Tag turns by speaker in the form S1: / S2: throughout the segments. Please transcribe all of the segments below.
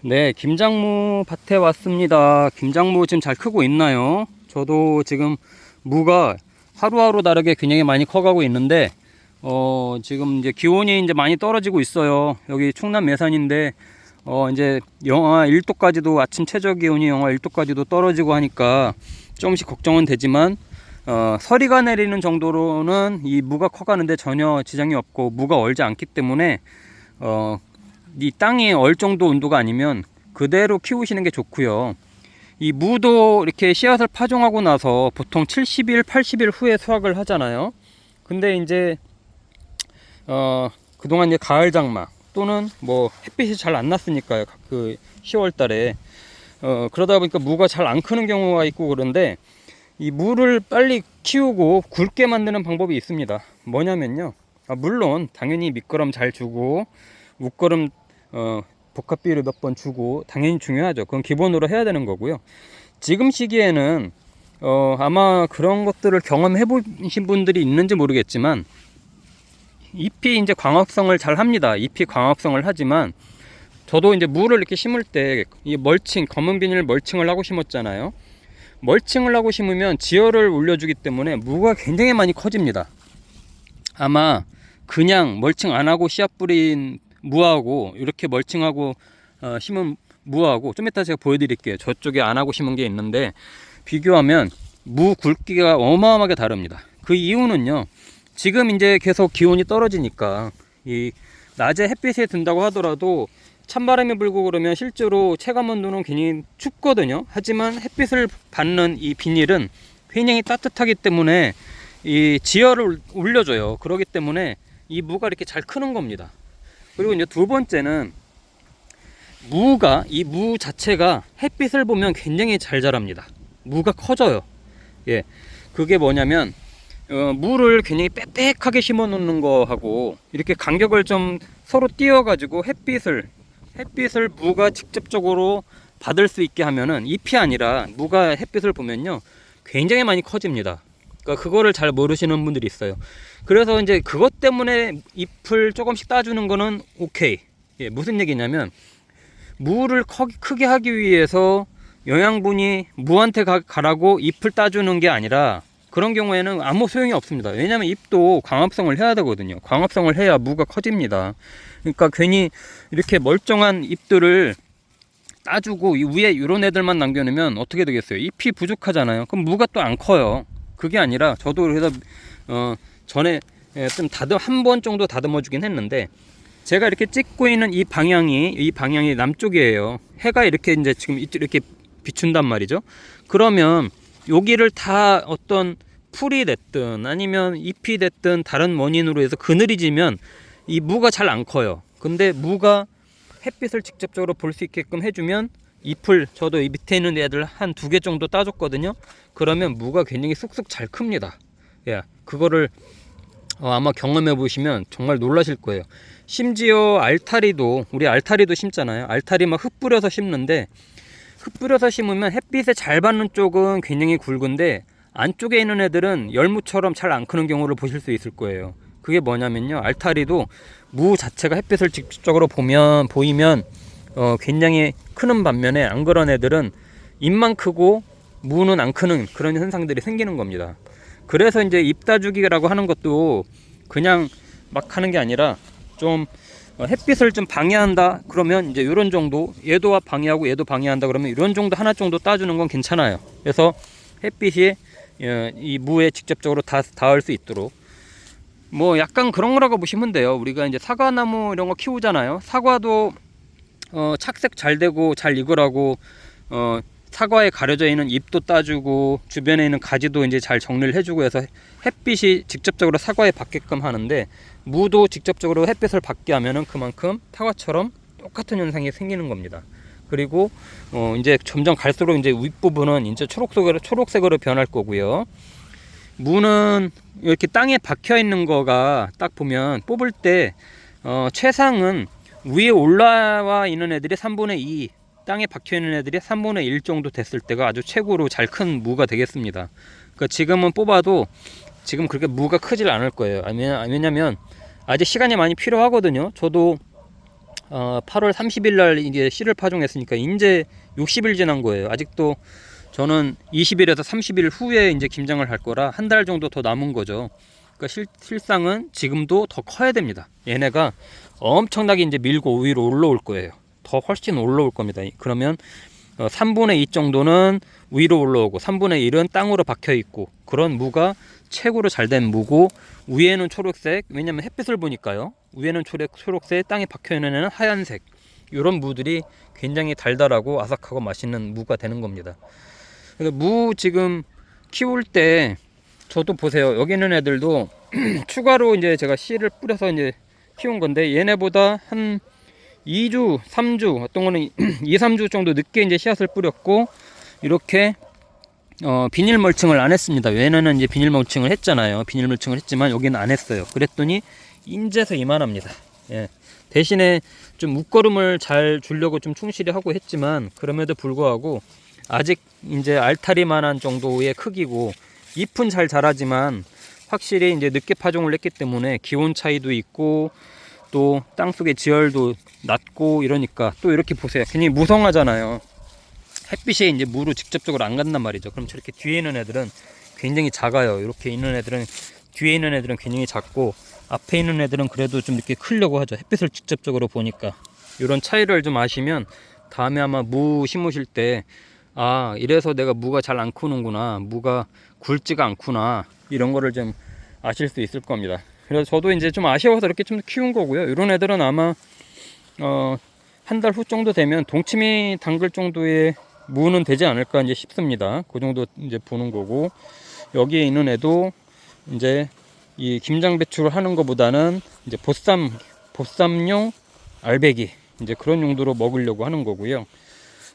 S1: 네, 김장무 밭에 왔습니다. 김장무 지금 잘 크고 있나요? 저도 지금 무가 하루하루 다르게 굉장히 많이 커가고 있는데, 지금 이제 기온이 이제 많이 떨어지고 있어요. 여기 충남 매산인데, 이제 영하 1도까지도 아침 최저 기온이 영하 1도까지도 떨어지고 하니까 조금씩 걱정은 되지만, 서리가 내리는 정도로는 이 무가 커가는데 전혀 지장이 없고 무가 얼지 않기 때문에, 이 땅이 얼 정도 온도가 아니면 그대로 키우시는 게 좋고요. 이 무도 이렇게 씨앗을 파종하고 나서 보통 70일, 80일 후에 수확을 하잖아요. 근데 이제 그동안 이제 가을 장마 또는 뭐 햇빛이 잘 안 났으니까요. 그 10월 달에 그러다 보니까 무가 잘 안 크는 경우가 있고 그런데 이 무를 빨리 키우고 굵게 만드는 방법이 있습니다. 뭐냐면요. 물론 당연히 밑거름 잘 주고 웃거름 복합비를 몇 번 주고 당연히 중요하죠. 그건 기본으로 해야 되는 거고요. 지금 시기에는 아마 그런 것들을 경험해 보신 분들이 있는지 모르겠지만 잎이 이제 광합성을 잘 합니다. 잎이 광합성을 하지만 저도 이제 무를 이렇게 심을 때 이 멀칭, 검은 비닐 멀칭을 하고 심었잖아요. 멀칭을 하고 심으면 지열을 올려주기 때문에 무가 굉장히 많이 커집니다. 아마 그냥 멀칭 안 하고 씨앗 뿌린 무하고 이렇게 멀칭하고 심은 무하고 좀 이따 제가 보여드릴게요. 저쪽에 안 하고 심은 게 있는데 비교하면 무 굵기가 어마어마하게 다릅니다. 그 이유는요. 지금 이제 계속 기온이 떨어지니까 이 낮에 햇빛에 든다고 하더라도 찬바람이 불고 그러면 실제로 체감 온도는 굉장히 춥거든요. 하지만 햇빛을 받는 이 비닐은 굉장히 따뜻하기 때문에 이 지열을 올려줘요. 그렇기 때문에 이 무가 이렇게 잘 크는 겁니다. 그리고 이제 두 번째는 무가 이 무 자체가 햇빛을 보면 굉장히 잘 자랍니다. 무가 커져요. 예, 그게 뭐냐면 무를 굉장히 빽빽하게 심어 놓는 거하고 이렇게 간격을 좀 서로 띄워 가지고 햇빛을 무가 직접적으로 받을 수 있게 하면은 잎이 아니라 무가 햇빛을 보면요 굉장히 많이 커집니다. 그러니까 그거를 잘 모르시는 분들이 있어요. 그래서 이제 그것 때문에 잎을 조금씩 따주는 거는 오케이. 예, 무슨 얘기냐면 무를 크게 하기 위해서 영양분이 무한테 가라고 잎을 따주는 게 아니라 그런 경우에는 아무 소용이 없습니다. 왜냐하면 잎도 광합성을 해야 되거든요. 광합성을 해야 무가 커집니다. 그러니까 괜히 이렇게 멀쩡한 잎들을 따주고 이 위에 이런 애들만 남겨놓으면 어떻게 되겠어요? 잎이 부족하잖아요. 그럼 무가 또 안 커요. 그게 아니라 저도 그래서 전에 좀 한 번 정도 다듬어 주긴 했는데 제가 이렇게 찍고 있는 이 방향이 남쪽이에요. 해가 이렇게 이제 지금 이렇게 비춘단 말이죠. 그러면 여기를 다 어떤 풀이 됐든 아니면 잎이 됐든 다른 원인으로 해서 그늘이 지면 이 무가 잘 안 커요. 근데 무가 햇빛을 직접적으로 볼 수 있게끔 해주면 잎을 저도 이 밑에 있는 애들 한 2개 정도 따줬거든요. 그러면 무가 굉장히 쑥쑥 잘 큽니다. 예, 그거를 아마 경험해 보시면 정말 놀라실 거예요. 심지어 우리 알타리도 심잖아요. 알타리 막 흙 뿌려서 심는데 흙 뿌려서 심으면 햇빛에 잘 받는 쪽은 굉장히 굵은데 안쪽에 있는 애들은 열무처럼 잘 안 크는 경우를 보실 수 있을 거예요. 그게 뭐냐면요. 알타리도 무 자체가 햇빛을 직접적으로 보이면 굉장히 크는 반면에 안 그런 애들은 잎만 크고 무는 안 크는 그런 현상들이 생기는 겁니다. 그래서 이제 잎 따주기라고 하는 것도 그냥 막 하는 게 아니라 좀 햇빛을 좀 방해한다 그러면 이제 이런 정도 얘도 방해하고 얘도 방해한다 그러면 이런 정도 하나 정도 따주는 건 괜찮아요. 그래서 햇빛이 이 무에 직접적으로 닿을 수 있도록 뭐 약간 그런 거라고 보시면 돼요. 우리가 이제 사과나무 이런 거 키우잖아요. 사과도 착색 잘 되고 잘 익으라고 사과에 가려져 있는 잎도 따주고 주변에 있는 가지도 이제 잘 정리를 해주고 해서 햇빛이 직접적으로 사과에 받게끔 하는데 무도 직접적으로 햇빛을 받게 하면은 그만큼 사과처럼 똑같은 현상이 생기는 겁니다. 그리고 이제 점점 갈수록 이제 윗부분은 이제 초록색으로 변할 거고요. 무는 이렇게 땅에 박혀 있는 거가 딱 보면 뽑을 때 최상은 위에 올라와 있는 애들이 3분의 2 땅에 박혀 있는 애들이 3분의 1 정도 됐을 때가 아주 최고로 잘 큰 무가 되겠습니다. 그러니까 지금은 뽑아도 지금 그렇게 무가 크질 않을 거예요. 왜냐면 아직 시간이 많이 필요하거든요. 저도 8월 30일 날 이제 씨를 파종했으니까 이제 60일 지난 거예요. 아직도 저는 20일에서 30일 후에 이제 김장을 할 거라 한 달 정도 더 남은 거죠. 그러니까 실상은 지금도 더 커야 됩니다. 얘네가 엄청나게 이제 밀고 위로 올라올 거예요. 더 훨씬 올라올 겁니다. 그러면 3분의 2 정도는 위로 올라오고 3분의 1은 땅으로 박혀 있고, 그런 무가 최고로 잘 된 무고, 위에는 초록색, 왜냐면 햇빛을 보니까요. 위에는 초록색, 땅에 박혀 있는 애는 하얀색. 이런 무들이 굉장히 달달하고 아삭하고 맛있는 무가 되는 겁니다. 그래서 무 지금 키울 때 저도 보세요. 여기 있는 애들도 추가로 이제 제가 씨를 뿌려서 이제 키운 건데, 얘네보다 한 2주, 3주, 어떤 거는 2, 3주 정도 늦게 이제 씨앗을 뿌렸고, 이렇게 비닐 멀칭을 안 했습니다. 얘네는 이제 비닐 멀칭을 했잖아요. 비닐 멀칭을 했지만 여기는 안 했어요. 그랬더니 인제서 이만합니다. 예. 대신에 좀 묶걸음을 잘 주려고 좀 충실히 하고 했지만, 그럼에도 불구하고 아직 이제 알타리만한 정도의 크기고, 잎은 잘 자라지만 확실히 이제 늦게 파종을 했기 때문에 기온 차이도 있고, 또 땅속의 지열도 낮고 이러니까, 또 이렇게 보세요. 굉장히 무성하잖아요. 햇빛에 이제 무로 직접적으로 안 간단 말이죠. 그럼 저렇게 뒤에 있는 애들은 굉장히 작아요. 이렇게 있는 애들은, 뒤에 있는 애들은 굉장히 작고, 앞에 있는 애들은 그래도 좀 이렇게 크려고 하죠. 햇빛을 직접적으로 보니까. 이런 차이를 좀 아시면 다음에 아마 무 심으실 때, 아, 이래서 내가 무가 잘 안 크는구나, 무가 굵지가 않구나, 이런 거를 좀 아실 수 있을 겁니다. 그래서 저도 이제 좀 아쉬워서 이렇게 좀 키운 거고요. 이런 애들은 아마 한 달 후 정도 되면 동치미 담글 정도의 무는 되지 않을까 이제 싶습니다. 그 정도 이제 보는 거고, 여기에 있는 애도 이제 이 김장 배추를 하는 것보다는 이제 보쌈용 알배기, 이제 그런 용도로 먹으려고 하는 거고요.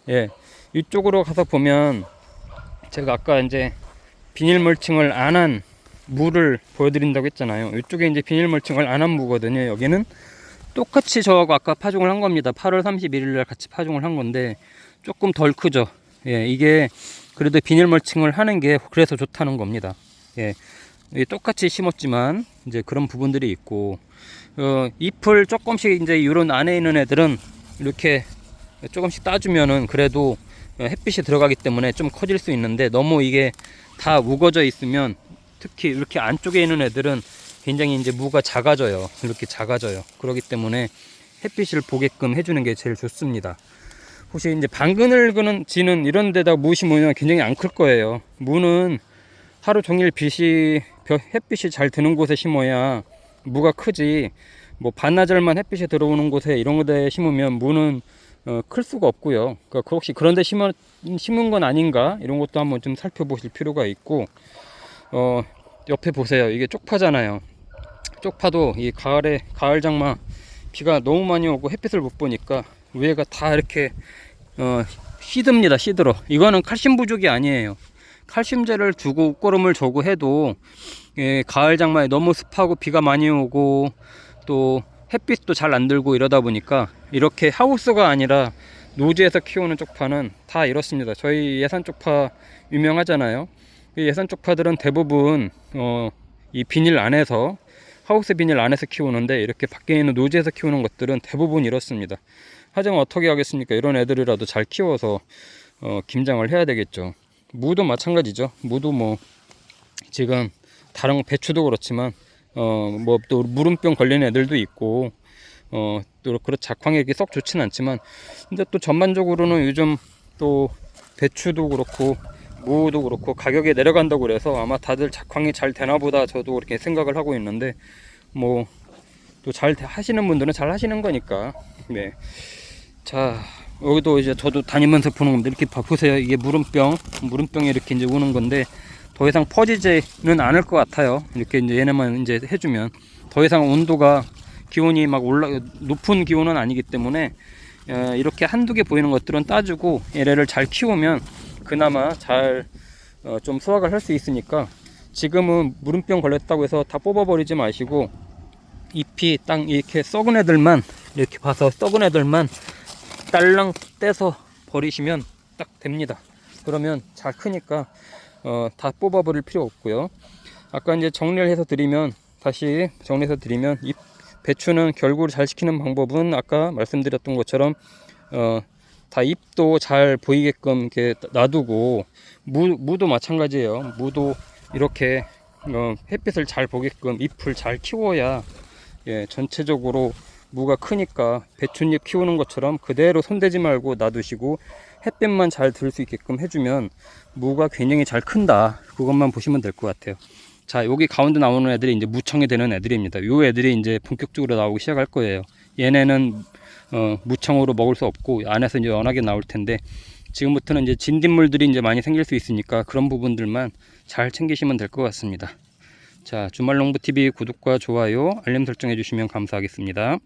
S1: 예, 이쪽으로 가서 보면 제가 아까 이제 비닐 멀칭을 안 한 무를 보여드린다고 했잖아요. 이쪽에 이제 비닐 멀칭을 안 한 무거든요. 여기는 똑같이 저하고 아까 파종을 한 겁니다. 8월 31일 날 같이 파종을 한 건데 조금 덜 크죠. 예, 이게 그래도 비닐 멀칭을 하는 게 그래서 좋다는 겁니다. 예, 똑같이 심었지만 이제 그런 부분들이 있고, 잎을 조금씩 이제 이런 안에 있는 애들은 이렇게 조금씩 따주면은 그래도 햇빛이 들어가기 때문에 좀 커질 수 있는데, 너무 이게 다 우거져 있으면, 특히 이렇게 안쪽에 있는 애들은 굉장히 이제 무가 작아져요. 이렇게 작아져요. 그렇기 때문에 햇빛을 보게끔 해주는 게 제일 좋습니다. 혹시 이제 방그늘그는 지는 이런 데다 무 심으면 굉장히 안 클 거예요. 무는 하루 종일 햇빛이 잘 드는 곳에 심어야 무가 크지, 뭐 반나절만 햇빛이 들어오는 곳에 이런 곳에 심으면 무는 클 수가 없고요. 그러니까 혹시 그런 데 심은 건 아닌가, 이런 것도 한번 좀 살펴보실 필요가 있고, 옆에 보세요. 이게 쪽파잖아요. 쪽파도 이 가을 장마 비가 너무 많이 오고 햇빛을 못 보니까 위에가 다 이렇게 시듭니다. 시들어. 이거는 칼슘 부족이 아니에요. 칼슘제를 두고 옷걸음을 줘고 해도, 예, 가을 장마에 너무 습하고 비가 많이 오고 또 햇빛도 잘 안 들고 이러다 보니까, 이렇게 하우스가 아니라 노지에서 키우는 쪽파는 다 이렇습니다. 저희 예산 쪽파 유명하잖아요. 예산 쪽파들은 대부분 이 비닐 안에서, 하우스 비닐 안에서 키우는데, 이렇게 밖에 있는 노지에서 키우는 것들은 대부분 이렇습니다. 하지만 어떻게 하겠습니까? 이런 애들이라도 잘 키워서 김장을 해야 되겠죠. 무도 마찬가지죠. 무도 뭐 지금 다른 배추도 그렇지만 뭐 또 무름병 걸리는 애들도 있고, 또 그런 작황이 썩 좋진 않지만, 근데 또 전반적으로는 요즘 또 배추도 그렇고 무도 그렇고 가격이 내려간다고 그래서 아마 다들 작황이 잘 되나 보다, 저도 그렇게 생각을 하고 있는데, 뭐 또 잘 하시는 분들은 잘 하시는 거니까. 네. 자, 여기도 이제 저도 다니면서 보는 건데, 이렇게 보세요. 이게 무름병이 이렇게 이제 오는 건데, 더 이상 퍼지지는 않을 것 같아요. 이렇게 이제 얘네만 이제 해주면 더 이상 온도가, 기온이 막 높은 기온은 아니기 때문에, 이렇게 한두 개 보이는 것들은 따주고 얘네를 잘 키우면 그나마 잘 좀 수확을 할 수 있으니까, 지금은 무름병 걸렸다고 해서 다 뽑아버리지 마시고, 잎이 딱 이렇게 썩은 애들만, 이렇게 봐서 썩은 애들만 딸랑 떼서 버리시면 딱 됩니다. 그러면 잘 크니까 다 뽑아버릴 필요 없고요. 아까 이제 정리를 해서 드리면, 다시 정리해서 드리면, 잎 배추는 결구를 잘 시키는 방법은 아까 말씀드렸던 것처럼 다 잎도 잘 보이게끔 이렇게 놔두고, 무도 마찬가지예요. 무도 이렇게 햇빛을 잘 보게끔 잎을 잘 키워야, 예, 전체적으로 무가 크니까 배춧잎 키우는 것처럼 그대로 손대지 말고 놔두시고 햇빛만 잘 들 수 있게끔 해주면 무가 굉장히 잘 큰다. 그것만 보시면 될 것 같아요. 자, 여기 가운데 나오는 애들이 이제 무청이 되는 애들입니다. 요 애들이 이제 본격적으로 나오기 시작할 거예요. 얘네는 무청으로 먹을 수 없고 안에서 이제 연하게 나올 텐데, 지금부터는 이제 진딧물들이 이제 많이 생길 수 있으니까 그런 부분들만 잘 챙기시면 될 것 같습니다. 자, 주말농부TV 구독과 좋아요, 알림 설정해 주시면 감사하겠습니다.